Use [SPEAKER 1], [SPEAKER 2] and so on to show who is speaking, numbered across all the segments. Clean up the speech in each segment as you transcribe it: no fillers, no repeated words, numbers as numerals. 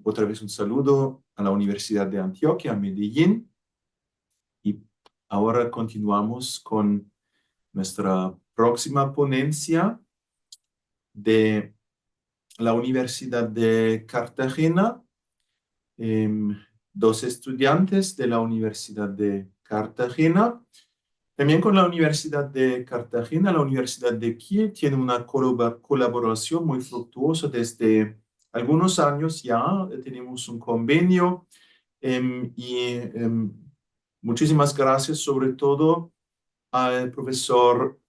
[SPEAKER 1] Otra vez un saludo a la Universidad de Antioquia, Medellín, y ahora continuamos con nuestra próxima ponencia de la Universidad de Cartagena. em, Dos estudiantes de la Universidad de Cartagena. También con la Universidad de Cartagena, la Universidad de Kiel tiene una colaboración muy fructuosa desde algunos años ya. Tenemos un convenio y muchísimas gracias sobre todo al profesor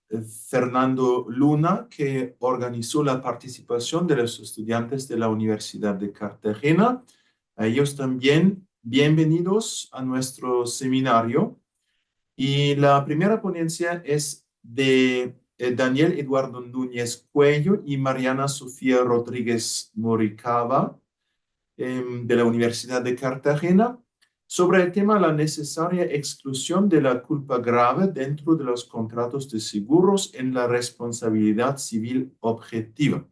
[SPEAKER 1] Fernando Luna, que organizó la participación de los estudiantes de la Universidad de Cartagena. A ellos también bienvenidos a nuestro seminario. Y la primera ponencia es de Daniel Eduardo Núñez Cuello y Mariana Sofía Rodríguez Moricaba, de la Universidad de Cartagena, sobre el tema la necesaria exclusión de la culpa grave dentro de los contratos de seguros en la responsabilidad civil objetiva.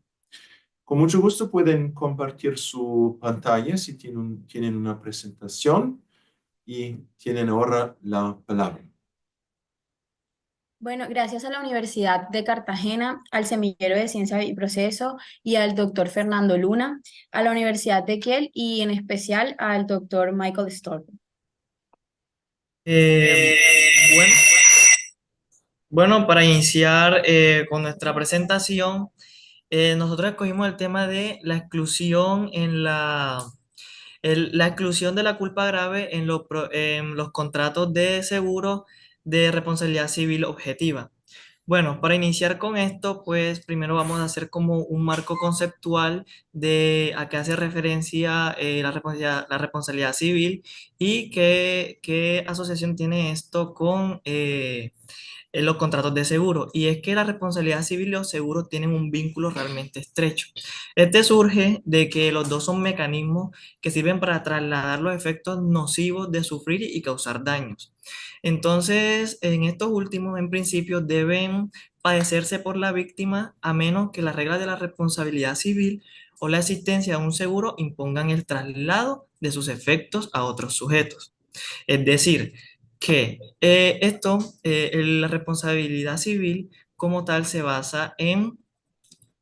[SPEAKER 1] Con mucho gusto pueden compartir su pantalla si tienen una presentación y tienen ahora la palabra.
[SPEAKER 2] Bueno, gracias a la Universidad de Cartagena, al Semillero de Ciencia y Proceso y al doctor Fernando Luna, a la Universidad de Kiel y en especial al doctor Michael Stork.
[SPEAKER 3] Eh, bueno, bueno, para iniciar con nuestra presentación, nosotros escogimos el tema de la exclusión la exclusión de la culpa grave en los contratos de seguro de responsabilidad civil objetiva. Bueno, para iniciar con esto, pues primero vamos a hacer como un marco conceptual de a qué hace referencia la responsabilidad civil y qué asociación tiene esto con en los contratos de seguro. Y es que la responsabilidad civil y los seguros tienen un vínculo realmente estrecho. Este surge de que los dos son mecanismos que sirven para trasladar los efectos nocivos de sufrir y causar daños. Entonces, en estos últimos, en principio, deben padecerse por la víctima a menos que las reglas de la responsabilidad civil o la existencia de un seguro impongan el traslado de sus efectos a otros sujetos. Es decir, que la responsabilidad civil como tal se basa en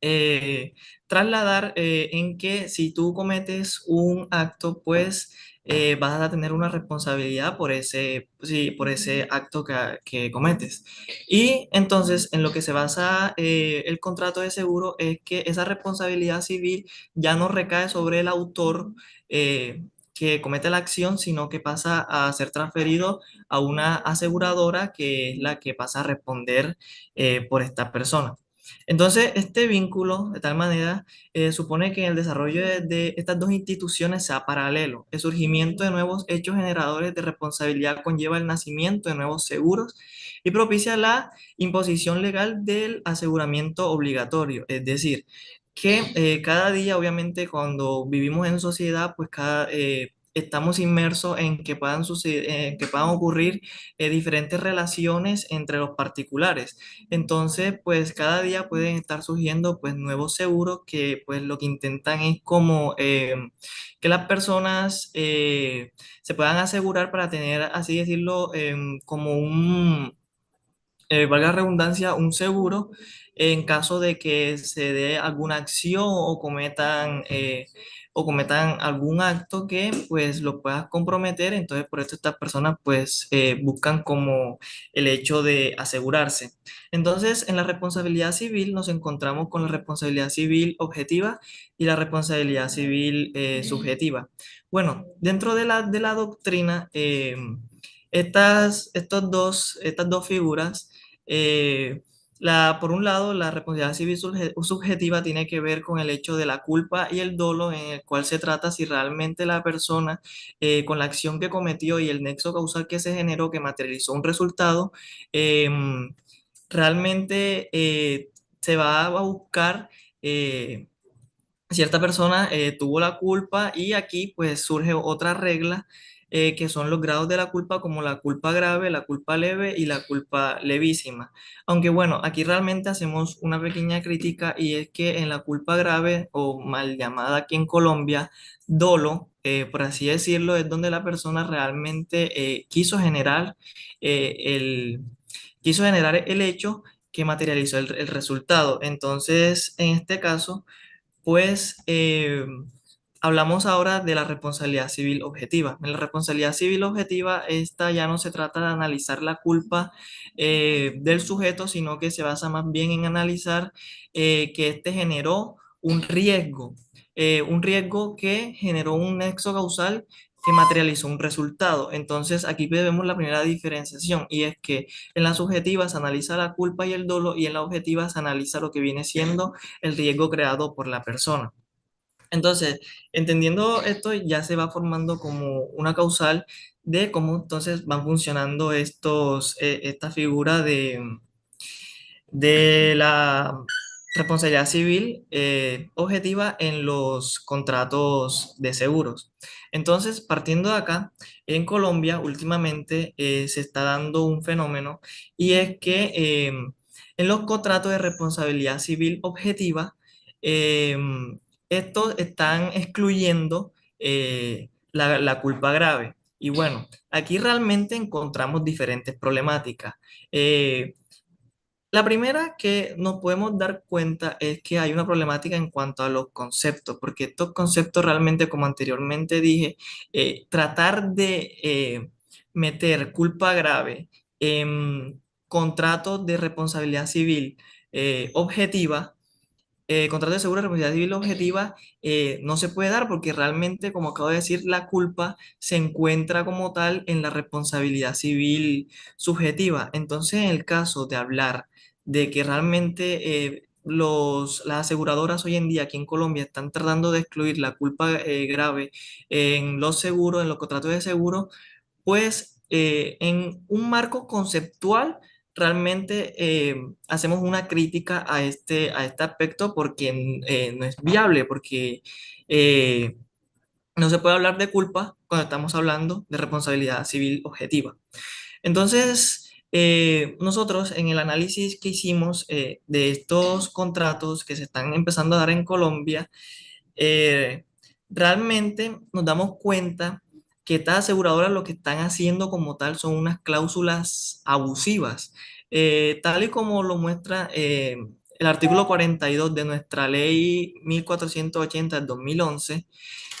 [SPEAKER 3] eh, trasladar en que si tú cometes un acto, pues vas a tener una responsabilidad por sí, por ese acto que cometes. Y entonces en lo que se basa el contrato de seguro es que esa responsabilidad civil ya no recae sobre el autor. Que comete la acción, sino que pasa a ser transferido a una aseguradora que es la que pasa a responder por esta persona. Entonces, este vínculo, de tal manera, supone que el desarrollo de estas dos instituciones sea paralelo. El surgimiento de nuevos hechos generadores de responsabilidad conlleva el nacimiento de nuevos seguros y propicia la imposición legal del aseguramiento obligatorio. Es decir, que cada día, obviamente, cuando vivimos en sociedad, pues estamos inmersos en que puedan suceder, en que puedan ocurrir diferentes relaciones entre los particulares. Entonces, pues cada día pueden estar surgiendo pues nuevos seguros que pues lo que intentan es como que las personas se puedan asegurar para tener, así decirlo, como valga la redundancia, un seguro en caso de que se dé alguna acción o cometan algún acto que pues lo pueda comprometer. Entonces, por eso estas personas pues buscan como el hecho de asegurarse. Entonces, en la responsabilidad civil nos encontramos con la responsabilidad civil objetiva y la responsabilidad civil subjetiva. Bueno, dentro de la doctrina, estas dos figuras eh, por un lado, la responsabilidad civil subjetiva tiene que ver con el hecho de la culpa y el dolo, en el cual se trata si realmente la persona, con la acción que cometió y el nexo causal que se generó, que materializó un resultado, eh, realmente se va a buscar cierta persona tuvo la culpa y aquí pues surge otra regla que son los grados de la culpa como la culpa grave, la culpa leve y la culpa levísima. Aunque bueno, aquí realmente hacemos una pequeña crítica y es que en la culpa grave o mal llamada aquí en Colombia, dolo, por así decirlo, es donde la persona realmente eh, el, quiso generar el hecho que materializó el resultado. Entonces, en este caso, pues hablamos ahora de la responsabilidad civil objetiva. En la responsabilidad civil objetiva, esta ya no se trata de analizar la culpa del sujeto, sino que se basa más bien en analizar que éste generó un riesgo que generó un nexo causal que materializó un resultado. Entonces, aquí vemos la primera diferenciación y es que en la subjetiva se analiza la culpa y el dolo y en la objetiva se analiza lo que viene siendo el riesgo creado por la persona. Entonces, entendiendo esto, ya se va formando como una causal de cómo entonces van funcionando esta figura de la responsabilidad civil objetiva en los contratos de seguros. Entonces, partiendo de acá, en Colombia últimamente se está dando un fenómeno y es que en los contratos de responsabilidad civil objetiva, eh, estos están excluyendo la culpa grave. Y bueno, aquí realmente encontramos diferentes problemáticas. Eh, la primera que nos podemos dar cuenta es que hay una problemática en cuanto a los conceptos, porque estos conceptos realmente, como anteriormente dije, tratar de meter culpa grave en contratos de responsabilidad civil objetiva, contrato de seguro de responsabilidad civil objetiva, no se puede dar porque realmente, como acabo de decir, la culpa se encuentra como tal en la responsabilidad civil subjetiva. Entonces, en el caso de hablar de que realmente las aseguradoras hoy en día aquí en Colombia están tratando de excluir la culpa grave en los seguros, en los contratos de seguro, pues en un marco conceptual realmente hacemos una crítica a este aspecto porque no es viable, porque eh, no se puede hablar de culpa cuando estamos hablando de responsabilidad civil objetiva. Entonces, nosotros en el análisis que hicimos de estos contratos que se están empezando a dar en Colombia, eh, realmente nos damos cuenta que estas aseguradoras lo que están haciendo como tal son unas cláusulas abusivas, tal y como lo muestra el artículo 42 de nuestra ley 1480 del 2011.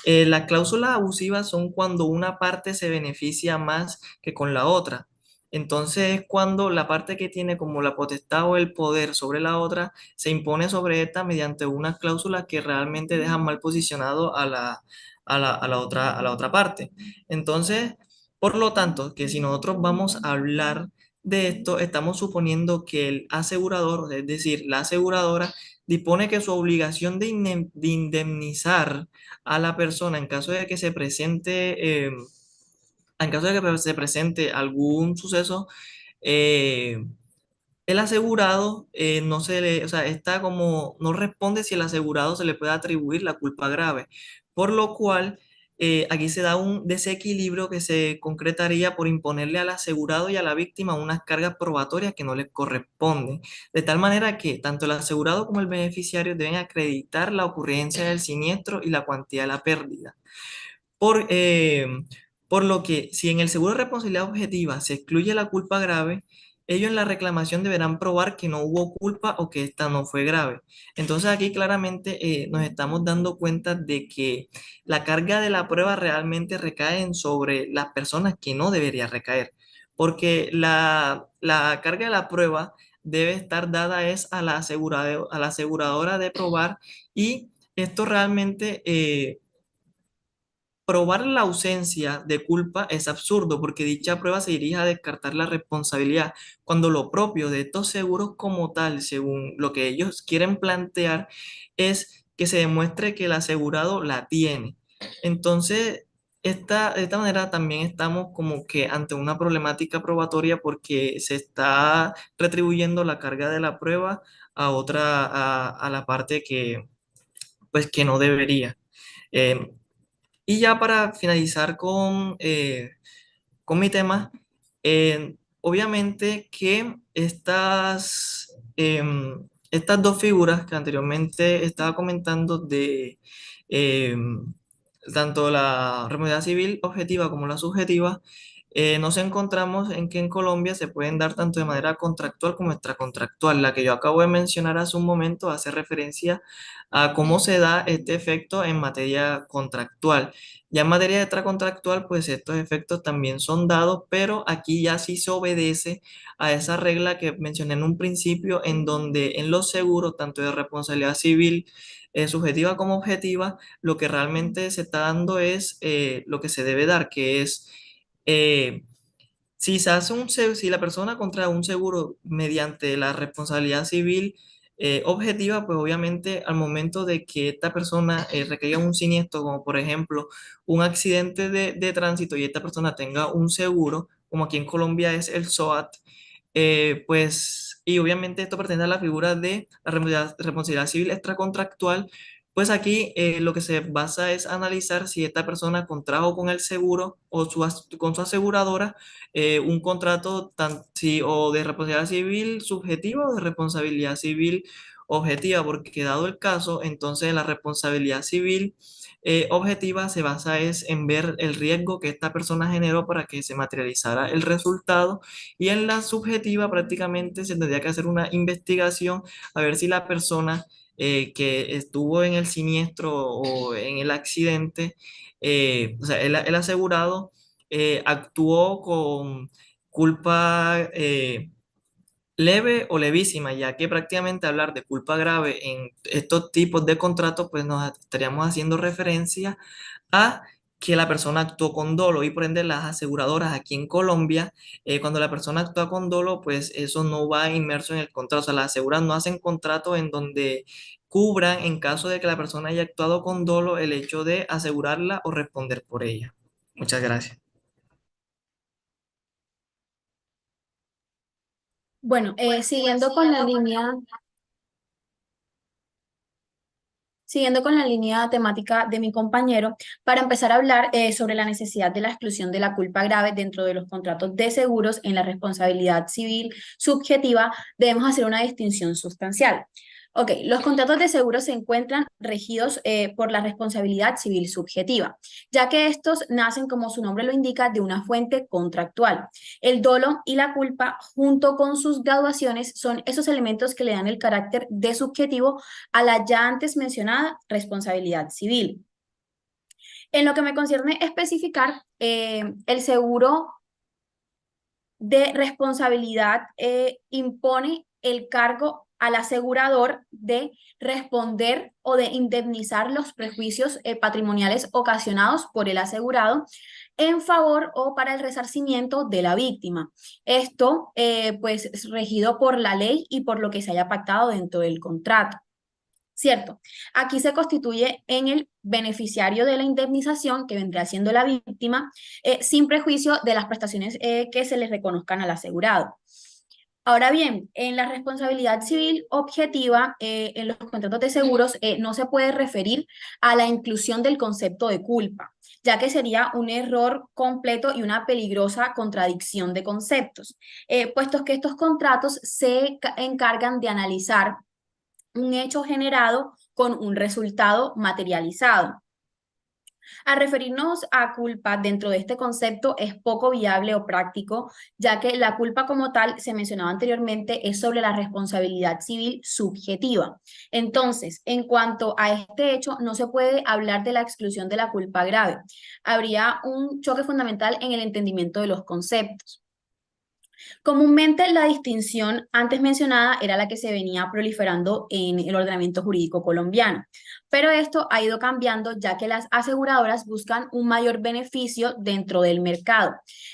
[SPEAKER 3] Las cláusulas abusivas son cuando una parte se beneficia más que con la otra. Entonces es cuando la parte que tiene como la potestad o el poder sobre la otra se impone sobre esta mediante unas cláusulas que realmente dejan mal posicionado a la otra parte. Entonces, por lo tanto, que si nosotros vamos a hablar de esto, estamos suponiendo que el asegurador, es decir, la aseguradora, dispone que su obligación de indemnizar a la persona en caso de que se presente, en caso de que se presente algún suceso, eh, el asegurado no se le, o sea, está como, no responde si el asegurado se le puede atribuir la culpa grave, por lo cual aquí se da un desequilibrio que se concretaría por imponerle al asegurado y a la víctima unas cargas probatorias que no les corresponden, de tal manera que tanto el asegurado como el beneficiario deben acreditar la ocurrencia del siniestro y la cuantía de la pérdida. Por, eh, por lo que, si en el seguro de responsabilidad objetiva se excluye la culpa grave, ellos en la reclamación deberán probar que no hubo culpa o que esta no fue grave. Entonces aquí claramente nos estamos dando cuenta de que la carga de la prueba realmente recae sobre las personas que no debería recaer, porque la carga de la prueba debe estar dada es a la aseguradora de probar y esto realmente probar la ausencia de culpa es absurdo porque dicha prueba se dirige a descartar la responsabilidad, cuando lo propio de estos seguros como tal, según lo que ellos quieren plantear, es que se demuestre que el asegurado la tiene. Entonces, de esta manera también estamos como que ante una problemática probatoria porque se está retribuyendo la carga de la prueba a a la parte que, pues, que no debería. Eh, Y ya para finalizar con mi tema, obviamente que estas dos figuras que anteriormente estaba comentando de em, tanto la responsabilidad civil objetiva como la subjetiva, nos encontramos en que en Colombia se pueden dar tanto de manera contractual como extracontractual. La que yo acabo de mencionar hace un momento hace referencia a cómo se da este efecto en materia contractual. Ya en materia extracontractual, pues estos efectos también son dados, pero aquí ya sí se obedece a esa regla que mencioné en un principio, en donde en los seguros, tanto de responsabilidad civil, subjetiva como objetiva, lo que realmente se está dando es lo que se debe dar, que es eh, si se hace si la persona contrae un seguro mediante la responsabilidad civil objetiva, pues obviamente al momento de que esta persona requeriga un siniestro, como por ejemplo un accidente de tránsito y esta persona tenga un seguro, como aquí en Colombia es el SOAT, pues, y obviamente esto pertenece a la figura de la responsabilidad civil extracontractual, pues aquí lo que se basa es analizar si esta persona contrajo con el seguro o con su aseguradora un contrato o de responsabilidad civil subjetiva o de responsabilidad civil objetiva, porque dado el caso, entonces la responsabilidad civil objetiva se basa es en ver el riesgo que esta persona generó para que se materializara el resultado, y en la subjetiva prácticamente se tendría que hacer una investigación a ver si la persona que estuvo en el siniestro o en el accidente, o sea, el asegurado actuó con culpa leve o levísima, ya que prácticamente hablar de culpa grave en estos tipos de contratos, pues nos estaríamos haciendo referencia a que la persona actuó con dolo, y por ende las aseguradoras aquí en Colombia, cuando la persona actúa con dolo, pues eso no va inmerso en el contrato, o sea, las aseguradoras no hacen contratos en donde cubran en caso de que la persona haya actuado con dolo el hecho de asegurarla o responder por ella. Muchas gracias.
[SPEAKER 2] Bueno, siguiendo con la línea temática de mi compañero, para empezar a hablar sobre la necesidad de la exclusión de la culpa grave dentro de los contratos de seguros en la responsabilidad civil subjetiva, debemos hacer una distinción sustancial. Ok, los contratos de seguros se encuentran regidos por la responsabilidad civil subjetiva, ya que estos nacen, como su nombre lo indica, de una fuente contractual. El dolo y la culpa, junto con sus graduaciones, son esos elementos que le dan el carácter de subjetivo a la ya antes mencionada responsabilidad civil. En lo que me concierne especificar, el seguro de responsabilidad impone el cargo al asegurador de responder o de indemnizar los prejuicios patrimoniales ocasionados por el asegurado en favor o para el resarcimiento de la víctima. Esto, pues, es regido por la ley y por lo que se haya pactado dentro del contrato. Cierto, aquí se constituye en el beneficiario de la indemnización, que vendría siendo la víctima, sin prejuicio de las prestaciones que se les reconozcan al asegurado. Ahora bien, en la responsabilidad civil objetiva, en los contratos de seguros, no se puede referir a la inclusión del concepto de culpa, ya que sería un error completo y una peligrosa contradicción de conceptos, puesto que estos contratos se encargan de analizar un hecho generado con un resultado materializado. Al referirnos a culpa dentro de este concepto es poco viable o práctico, ya que la culpa como tal, se mencionaba anteriormente, es sobre la responsabilidad civil subjetiva. Entonces, en cuanto a este hecho, no se puede hablar de la exclusión de la culpa grave. Habría un choque fundamental en el entendimiento de los conceptos. Comúnmente la distinción antes mencionada era la que se venía proliferando en el ordenamiento jurídico colombiano, pero esto ha ido cambiando ya que las aseguradoras buscan un mayor beneficio dentro del mercado,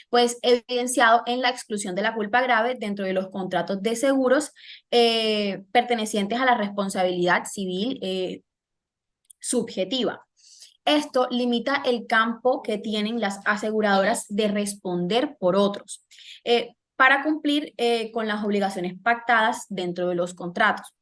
[SPEAKER 2] pues evidenciado en la exclusión de la culpa grave dentro de los contratos de seguros pertenecientes a la responsabilidad civil subjetiva. Esto limita el campo que tienen las aseguradoras de responder por otros para cumplir con las obligaciones pactadas dentro de los contratos.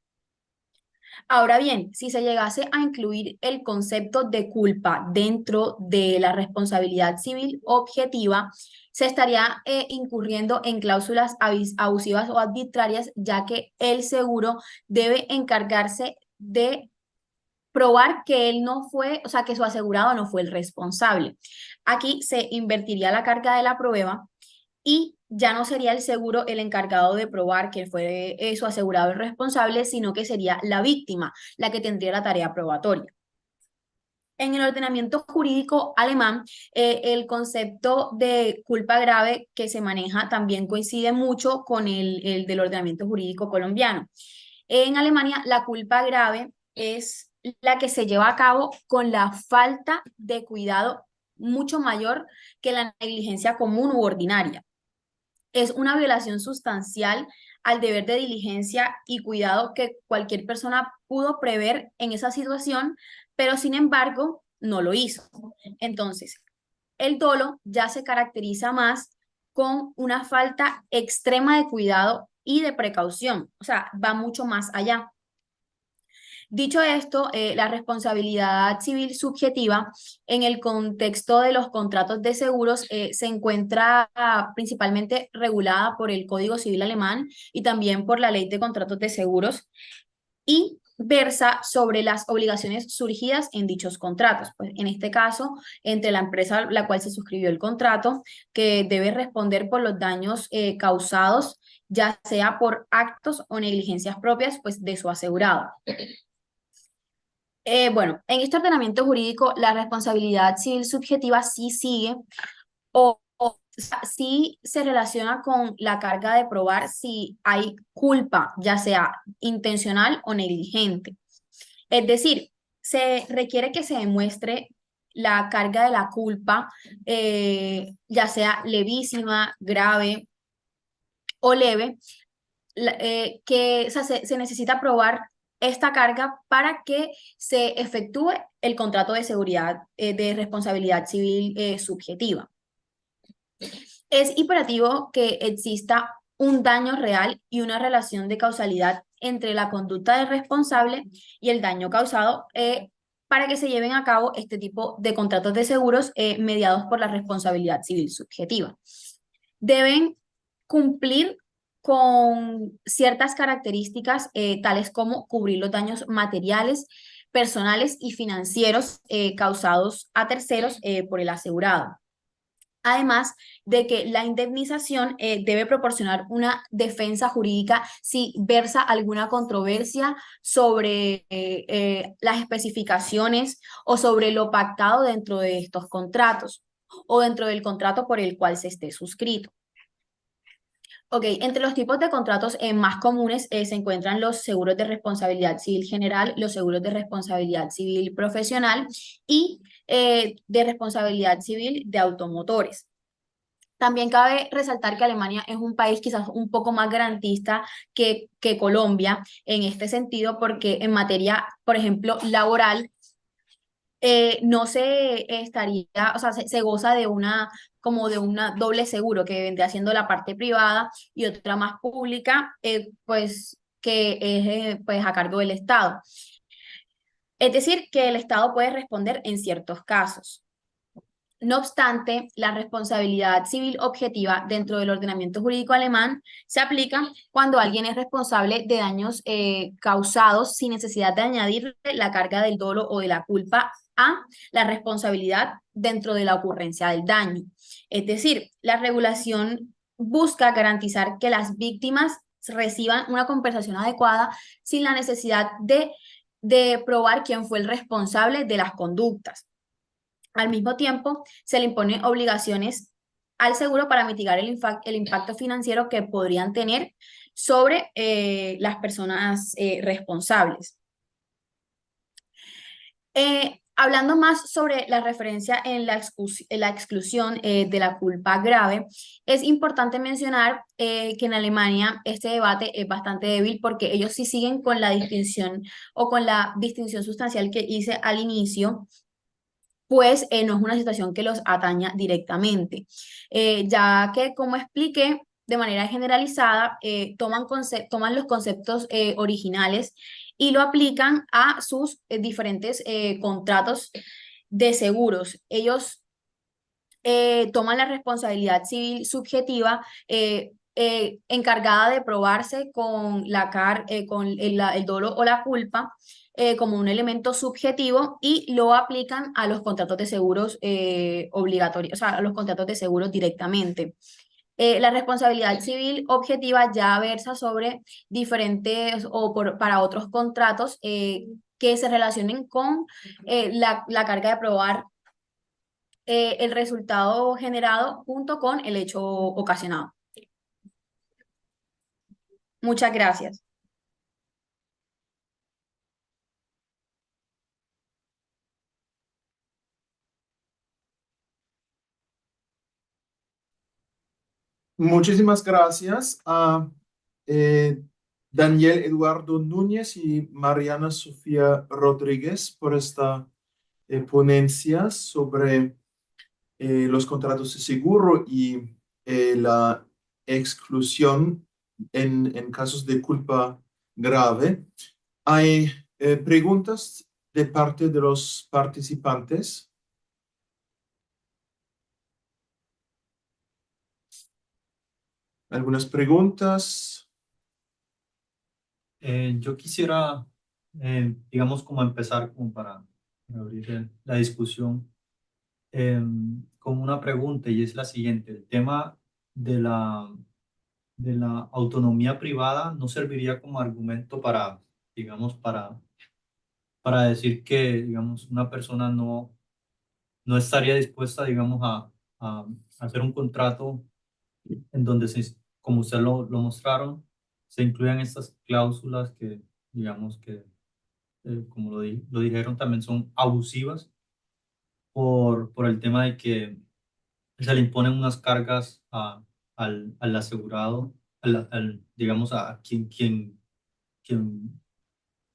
[SPEAKER 2] Ahora bien, si se llegase a incluir el concepto de culpa dentro de la responsabilidad civil objetiva, se estaría incurriendo en cláusulas abusivas o arbitrarias, ya que el seguro debe encargarse de probar que él no fue, o sea, que su asegurado no fue el responsable. Aquí se invertiría la carga de la prueba y ya no sería el seguro el encargado de probar que fue su asegurado el responsable, sino que sería la víctima la que tendría la tarea probatoria. En el ordenamiento jurídico alemán, el concepto de culpa grave que se maneja también coincide mucho con el del ordenamiento jurídico colombiano. En Alemania, la culpa grave es la que se lleva a cabo con la falta de cuidado mucho mayor que la negligencia común u ordinaria. Es una violación sustancial al deber de diligencia y cuidado que cualquier persona pudo prever en esa situación, pero sin embargo no lo hizo. Entonces, el dolo ya se caracteriza más con una falta extrema de cuidado y de precaución, o sea, va mucho más allá. Dicho esto, la responsabilidad civil subjetiva en el contexto de los contratos de seguros se encuentra principalmente regulada por el Código Civil alemán y también por la Ley de Contratos de Seguros y versa sobre las obligaciones surgidas en dichos contratos. Pues en este caso, entre la empresa la cual se suscribió el contrato, que debe responder por los daños causados, ya sea por actos o negligencias propias, pues de su asegurado. Bueno, en este ordenamiento jurídico, la responsabilidad civil subjetiva sí sigue o sea, sí se relaciona con la carga de probar si hay culpa, ya sea intencional o negligente. Es decir, se requiere que se demuestre la carga de la culpa, ya sea levísima, grave o leve, que o sea, se necesita probar esta carga para que se efectúe el contrato de seguridad de responsabilidad civil subjetiva. Es imperativo que exista un daño real y una relación de causalidad entre la conducta del responsable y el daño causado para que se lleven a cabo este tipo de contratos de seguros mediados por la responsabilidad civil subjetiva. Deben cumplir con ciertas características tales como cubrir los daños materiales, personales y financieros causados a terceros por el asegurado. Además de que la indemnización debe proporcionar una defensa jurídica si versa alguna controversia sobre las especificaciones o sobre lo pactado dentro de estos contratos o dentro del contrato por el cual se esté suscrito. Ok, entre los tipos de contratos más comunes se encuentran los seguros de responsabilidad civil general, los seguros de responsabilidad civil profesional y de responsabilidad civil de automotores. También cabe resaltar que Alemania es un país quizás un poco más garantista que Colombia en este sentido, porque en materia, por ejemplo, laboral, no se estaría, o sea, se goza de una, como de una doble seguro que vendría siendo la parte privada y otra más pública, pues que es pues a cargo del Estado. Es decir, que el Estado puede responder en ciertos casos. No obstante, la responsabilidad civil objetiva dentro del ordenamiento jurídico alemán se aplica cuando alguien es responsable de daños causados sin necesidad de añadir la carga del dolo o de la culpa a la responsabilidad dentro de la ocurrencia del daño. Es decir, la regulación busca garantizar que las víctimas reciban una compensación adecuada sin la necesidad de probar quién fue el responsable de las conductas. Al mismo tiempo, se le imponen obligaciones al seguro para mitigar el impacto financiero que podrían tener sobre las personas responsables. Hablando más sobre la referencia en la exclusión de la culpa grave, es importante mencionar que en Alemania este debate es bastante débil porque ellos sí siguen con la distinción o con la distinción sustancial que hice al inicio, pues no es una situación que los ataña directamente, ya que como expliqué de manera generalizada, toman los conceptos originales y lo aplican a sus diferentes contratos de seguros. Ellos toman la responsabilidad civil subjetiva encargada de probarse con con el dolo o la culpa como un elemento subjetivo y lo aplican a los contratos de seguros obligatorios, o sea, a los contratos de seguros directamente. La responsabilidad civil objetiva ya versa sobre diferentes para otros contratos que se relacionen con la carga de probar el resultado generado junto con el hecho ocasionado. Muchas gracias.
[SPEAKER 1] Muchísimas gracias a Daniel Eduardo Núñez y Mariana Sofía Rodríguez por esta ponencia sobre los contratos de seguro y la exclusión en casos de culpa grave. Hay preguntas de parte de los participantes. ¿Algunas preguntas?
[SPEAKER 4] Yo quisiera, digamos, como empezar como para abrir la discusión con una pregunta y es la siguiente. El tema de de la autonomía privada no serviría como argumento para, digamos, para decir que, digamos, una persona no estaría dispuesta, digamos, a hacer un contrato en donde, como usted lo mostraron, se incluyan estas cláusulas que, digamos, que como lo dijeron, también son abusivas por el tema de que se le imponen unas cargas al asegurado, digamos, a quien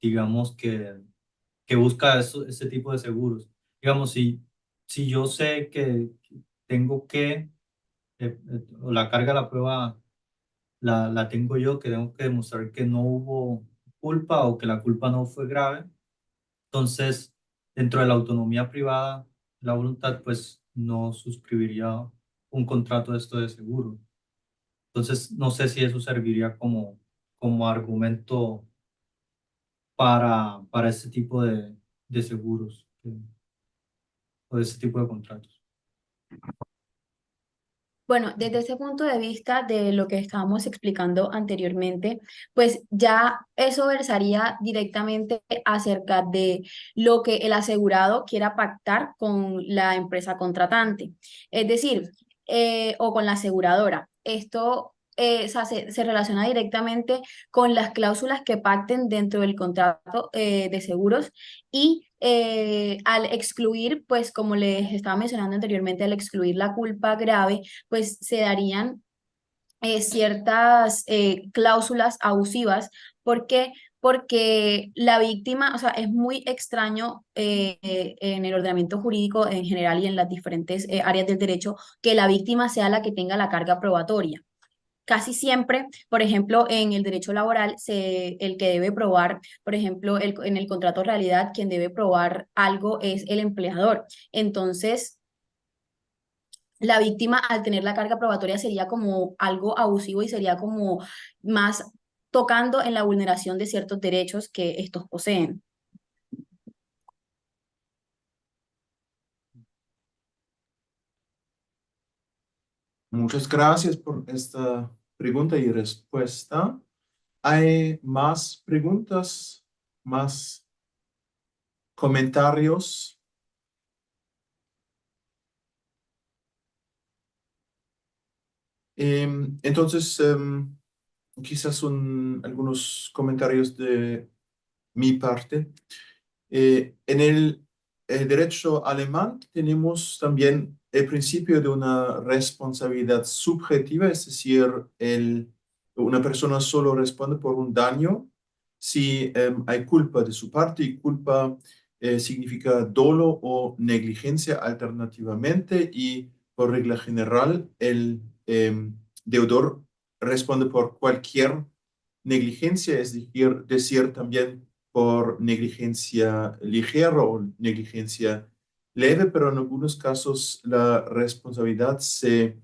[SPEAKER 4] digamos, que busca este tipo de seguros. Digamos, si yo sé que tengo o la carga de la prueba la tengo yo, que tengo que demostrar que no hubo culpa o que la culpa no fue grave. Entonces, dentro de la autonomía privada, la voluntad, pues no suscribiría un contrato de esto de seguro. Entonces, no sé si eso serviría como argumento para este tipo de seguros o de este tipo de contratos.
[SPEAKER 2] Bueno, desde ese punto de vista de lo que estábamos explicando anteriormente, pues ya eso versaría directamente acerca de lo que el asegurado quiera pactar con la empresa contratante, es decir, o con la aseguradora. Esto o sea, se relaciona directamente con las cláusulas que pacten dentro del contrato de seguros y al excluir, pues como les estaba mencionando anteriormente, al excluir la culpa grave, pues se darían ciertas cláusulas abusivas. ¿Por qué? Porque la víctima, o sea, es muy extraño en el ordenamiento jurídico en general y en las diferentes áreas del derecho que la víctima sea la que tenga la carga probatoria. Casi siempre, por ejemplo, en el derecho laboral, el que debe probar, por ejemplo, en el contrato de realidad, quien debe probar algo es el empleador. Entonces, la víctima al tener la carga probatoria sería como algo abusivo y sería como más tocando en la vulneración de ciertos derechos que estos poseen.
[SPEAKER 1] Muchas gracias por esta pregunta y respuesta. ¿Hay más preguntas, más comentarios? Entonces, quizás algunos comentarios de mi parte. En el derecho alemán tenemos también el principio de una responsabilidad subjetiva, es decir, una persona solo responde por un daño si hay culpa de su parte y culpa significa dolo o negligencia alternativamente y por regla general el deudor responde por cualquier negligencia, es decir también por negligencia ligera o negligencia leve, pero en algunos casos la responsabilidad se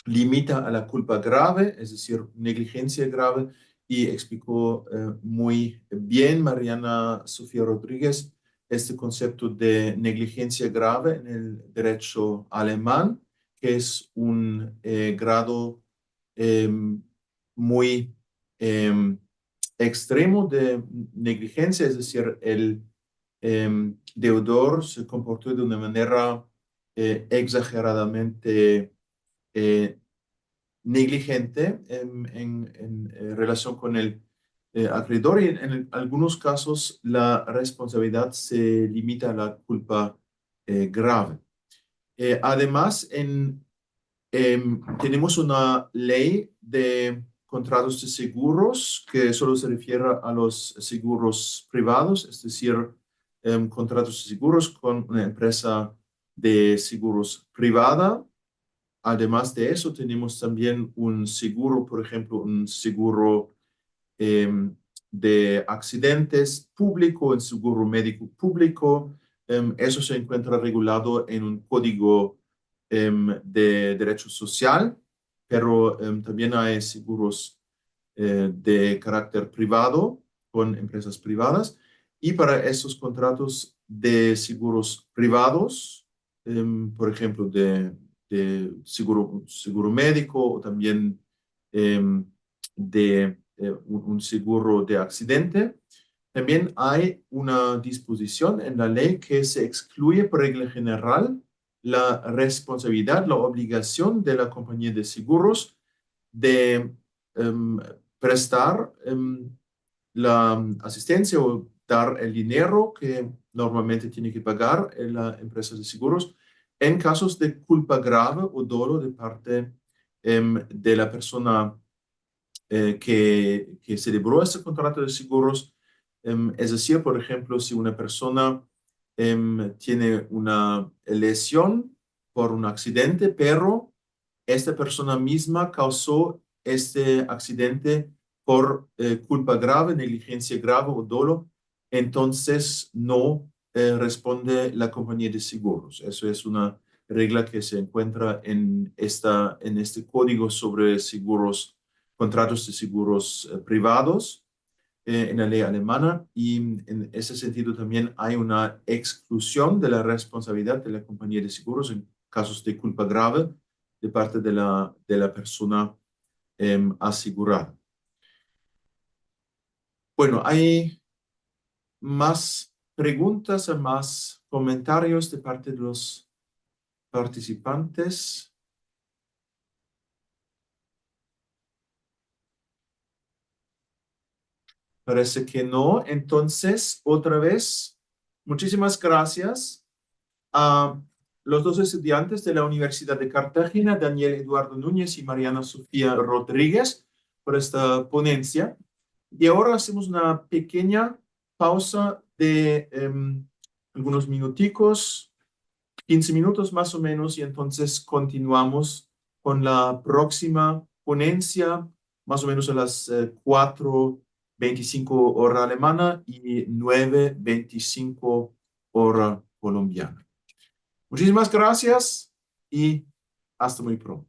[SPEAKER 1] limita a la culpa grave, es decir, negligencia grave, y explicó muy bien Mariana Sofía Rodríguez este concepto de negligencia grave en el derecho alemán, que es un grado muy extremo de negligencia, es decir, el deudor se comportó de una manera exageradamente negligente en relación con el acreedor, y en algunos casos la responsabilidad se limita a la culpa grave. Además, tenemos una ley de contratos de seguros que solo se refiere a los seguros privados, es decir, contratos de seguros con una empresa de seguros privada. Además de eso, tenemos también un seguro, por ejemplo, un seguro de accidentes público, un seguro médico público. Eso se encuentra regulado en un código de derecho social, pero también hay seguros de carácter privado con empresas privadas. Y para esos contratos de seguros privados, por ejemplo, de seguro médico, o también de un seguro de accidente, también hay una disposición en la ley que se excluye por regla general la responsabilidad, la obligación de la compañía de seguros de prestar la asistencia o dar el dinero que normalmente tiene que pagar la empresa de seguros en casos de culpa grave o dolo de parte de la persona que celebró este contrato de seguros. Es decir, por ejemplo, si una persona tiene una lesión por un accidente, pero esta persona misma causó este accidente por culpa grave, negligencia grave o dolo, entonces no responde la compañía de seguros. Eso es una regla que se encuentra en este código sobre seguros, contratos de seguros privados en la ley alemana, y en ese sentido también hay una exclusión de la responsabilidad de la compañía de seguros en casos de culpa grave de parte de la persona asegurada. Bueno, hay más preguntas o más comentarios de parte de los participantes. Parece que no. Entonces, otra vez, muchísimas gracias a los dos estudiantes de la Universidad de Cartagena, Daniel Eduardo Núñez y Mariana Sofía Rodríguez, por esta ponencia. Y ahora hacemos una pequeña pausa de algunos minuticos, 15 minutos más o menos, y entonces continuamos con la próxima ponencia, más o menos a las 4:25 hora alemana y 9:25 hora colombiana. Muchísimas gracias y hasta muy pronto.